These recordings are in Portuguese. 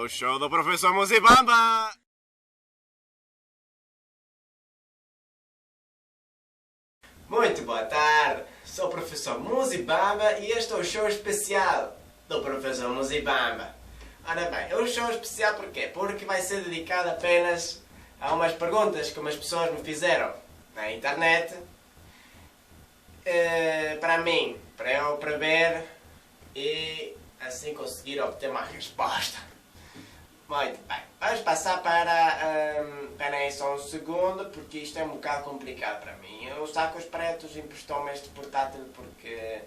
o show do professor Muzibamba! Muito boa tarde, sou o professor Muzibamba e este é o show especial do professor Muzibamba. Ora bem, é um show especial porquê? Porque vai ser dedicado apenas a umas perguntas que umas pessoas me fizeram na internet para mim, para eu prever e assim conseguir obter uma resposta. Muito bem, vamos passar para... Espera aí só um segundo, porque isto é um bocado complicado para mim. O Sacos Pretos emprestou-me este portátil porque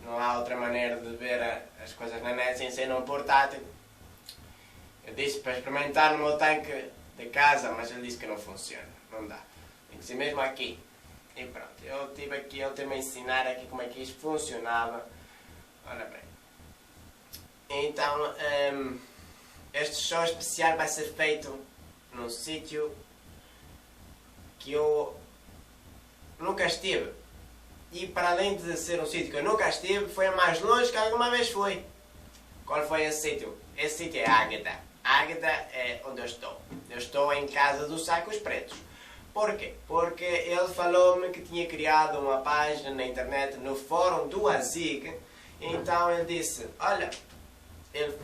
não há outra maneira de ver as coisas na net sem ser num portátil. Eu disse para experimentar no meu tanque de casa, mas ele disse que não funciona, não dá. Tem que ser mesmo aqui. E pronto, eu tive aqui, ele teve-me a ensinar aqui como é que isto funcionava. Ora bem. Então, este show especial vai ser feito num sítio que eu nunca estive. E para além de ser um sítio que eu nunca estive, foi o mais longe que alguma vez fui. Qual foi esse sítio? Esse sítio é Águeda. Águeda é onde eu estou. Eu estou em casa dos Sacos Pretos. Porquê? Porque ele falou-me que tinha criado uma página na internet no fórum do ASIG. Então ele disse, olha, ele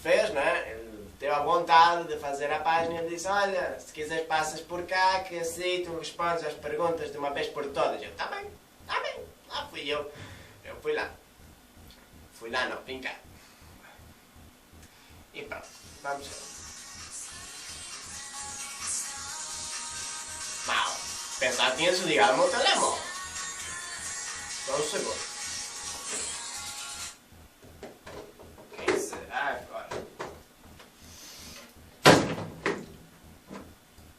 fez, né? Ele teve a vontade de fazer a página e disse, olha, se quiseres passas por cá, que assim tu respondes às perguntas de uma vez por todas. Eu, tá bem. Lá fui eu. Eu fui lá. Fui lá, não, vim cá. E pronto, vamos ver. Mal, pensar que tinha desligado o meu telemóvel. Só um segundo. Quem será agora?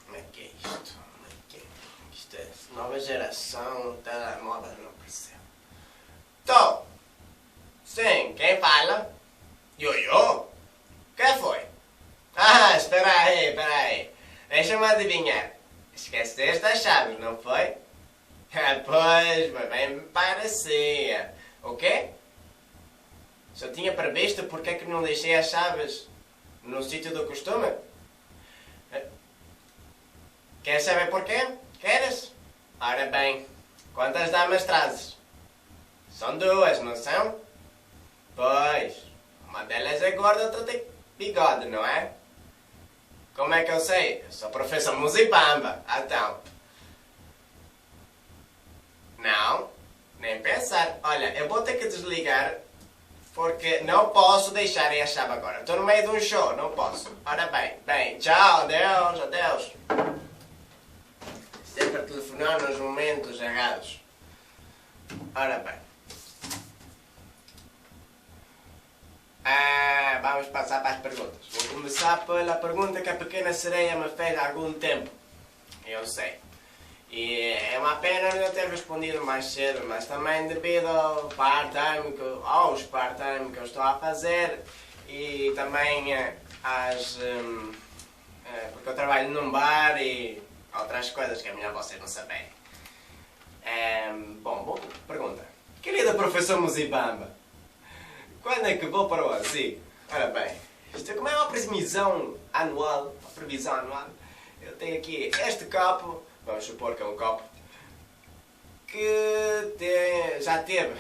Como é que é isto? Como é que é? Isto é nova geração, telemóvel, não percebo. Tô! Sim, quem fala? Eu? Quem foi? Ah, espera aí. Deixa-me adivinhar. Esqueceste as chaves, não foi? Ah, pois, mas bem me parecia. O quê? Se eu tinha previsto, porque é que não deixei as chaves no sítio do costume? Queres saber porquê? Queres? Ora bem, quantas damas trazes? São duas, não são? Pois, uma delas é gorda, outra tem bigode, não é? Como é que eu sei? Eu sou o professor Muzibamba. Então. Não, nem pensar. Olha, eu vou ter que desligar porque não posso deixar a chave agora. Estou no meio de um show, não posso. Ora bem, tchau, adeus. Sempre telefonando nos momentos errados. Ora bem. Vamos passar para as perguntas. Vou começar pela pergunta que a pequena sereia me fez há algum tempo. Eu sei. E é uma pena não ter respondido mais cedo, mas também devido aos part-time que eu estou a fazer e também porque eu trabalho num bar e outras coisas que é melhor vocês não saberem. Bom, boa pergunta. Querido professor Muzibamba, quando é que vou para o ASIG? Ora bem, isto como é uma previsão anual, eu tenho aqui este copo, vamos supor que é um copo, que já teve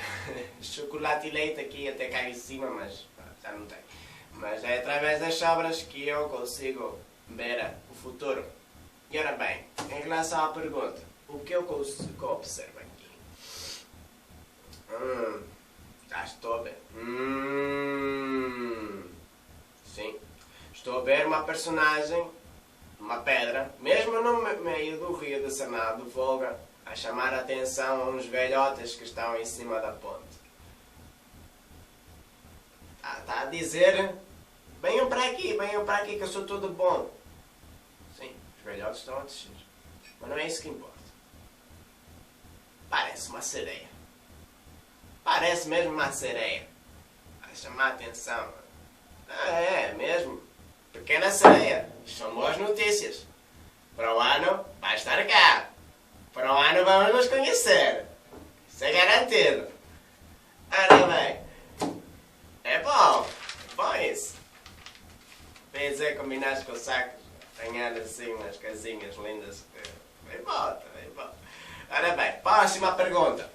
chocolate e leite aqui até cá em cima, mas já não tem. Mas é através das sobras que eu consigo ver o futuro. E ora bem, em relação à pergunta, o que eu observo aqui? Já estou a ver. Sim. Estou a ver uma personagem, uma pedra, mesmo no meio do rio de Sanado do Volga, a chamar a atenção a uns velhotes que estão em cima da ponte. Está a dizer, venham para aqui que eu sou tudo bom. Sim, os velhotes estão a descer. Mas não é isso que importa. Parece uma sereia. Parece mesmo uma sereia. Vai chamar a atenção. É mesmo. Pequena sereia. São boas notícias. Para o ano vai estar cá. Para o ano vamos nos conhecer. Isso é garantido. Ora bem. É bom isso. Fez é combinados com sacos, arranhar assim umas casinhas lindas. Bem volta, bem volta. Ora bem, próxima pergunta.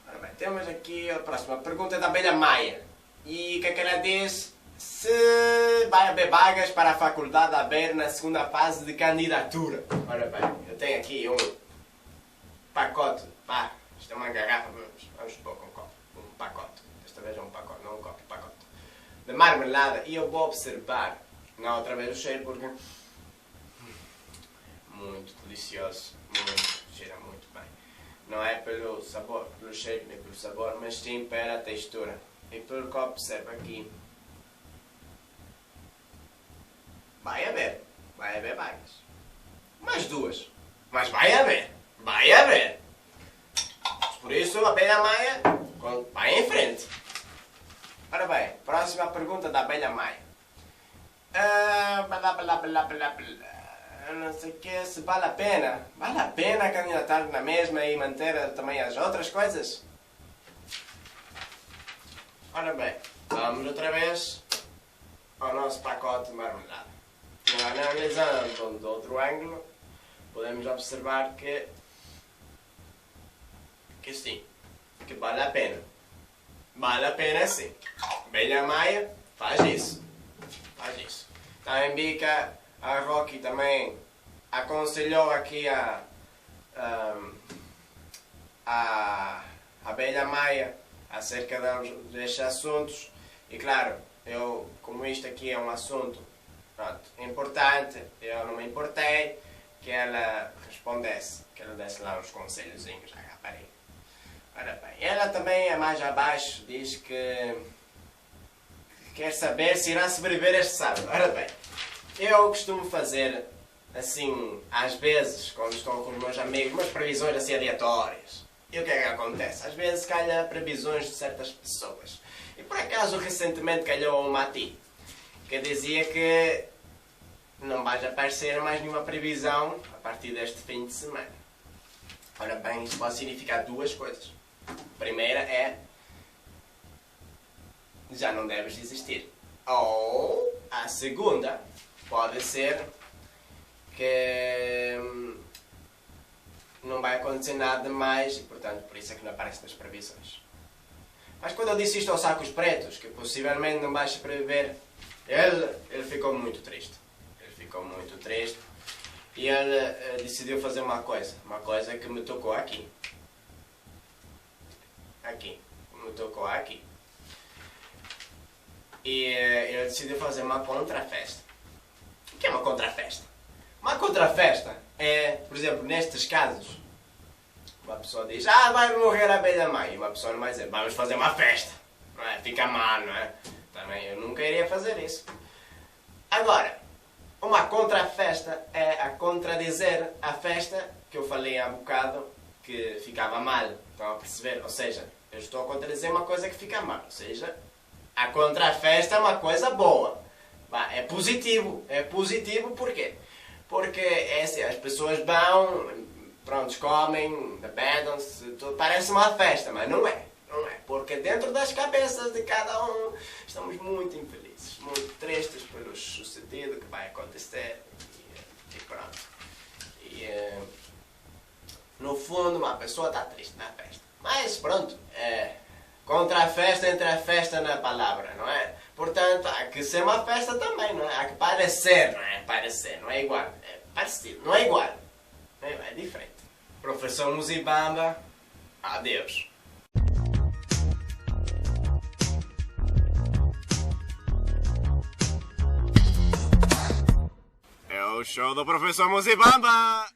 Ora bem, temos aqui a próxima pergunta da Abelha Maia. E o que é que ela diz? Se vai haver vagas para a faculdade a haver na segunda fase de candidatura. Ora bem, eu tenho aqui um pacote. Pá, isto é uma garrafa, vamos pôr com um copo. Um pacote. Desta vez é um pacote, não um copo, um pacote. De marmelada. E eu vou observar. Não outra vez o cheiro porque... muito delicioso. Muito. Cheira muito bem. Não é pelo sabor, pelo cheiro, nem pelo sabor, mas sim pela textura. E pelo que observo aqui. Vai haver vagas. Mais duas. Mas vai haver. Por isso, a Abelha Maia vai em frente. Ora bem, próxima pergunta da Abelha Maia. Não sei o que, se vale a pena. Vale a pena candidatar na mesma e manter também as outras coisas? Ora bem, vamos outra vez ao nosso pacote de marmelada. Analisando de outro ângulo, podemos observar que sim, que vale a pena. Vale a pena sim. Abelha Maia faz isso. Também vi que a Rocky também aconselhou aqui a Abelha Maia acerca destes assuntos. E claro, eu, como isto aqui é um assunto importante, eu não me importei que ela respondesse, que ela desse lá uns conselhozinhos à rapariga. Ora bem, ela também é mais abaixo, diz que quer saber se irá sobreviver este sábado. Ora bem, eu costumo fazer assim, às vezes, quando estou com os meus amigos, umas previsões assim aleatórias. E o que é que acontece? Às vezes calha previsões de certas pessoas. E por acaso recentemente calhou uma a ti, que dizia que não vais aparecer mais nenhuma previsão a partir deste fim de semana. Ora bem, isso pode significar duas coisas. A primeira é: já não deves existir. Ou a segunda pode ser que não vai acontecer nada mais e, portanto, por isso é que não aparece nas previsões. Mas quando eu disse isto aos sacos pretos, que possivelmente não vais sobreviver, ele ficou muito triste. E ele decidiu fazer uma coisa que me tocou aqui. Me tocou aqui. E ele decidiu fazer uma contrafesta. O que é uma contrafesta? Uma contrafesta é, por exemplo, nestes casos, uma pessoa diz: vai morrer a Abelha Maia. E uma pessoa não vai dizer: vamos fazer uma festa. Não é? Fica mal, não é? Também eu nunca iria fazer isso. Agora, uma contrafesta é a contradizer a festa que eu falei há bocado que ficava mal. Estão a perceber? Ou seja, eu estou a contradizer uma coisa que fica mal. Ou seja, a contrafesta é uma coisa boa. É positivo. É positivo porquê? Porque as pessoas vão, pronto, comem, bebem-se, parece uma festa, mas não é. Não é. Porque dentro das cabeças de cada um estamos muito infelizes, muito tristes pelo sucedido que vai acontecer e pronto. E no fundo uma pessoa está triste na festa. Mas pronto, contra a festa, entre a festa na palavra, não é? Portanto, há que ser uma festa também, não é? Há que parecer, não é? Parecer, não é igual. É parecido, não é igual. É diferente. Professor Muzibamba, adeus. É o show do Professor Muzibamba!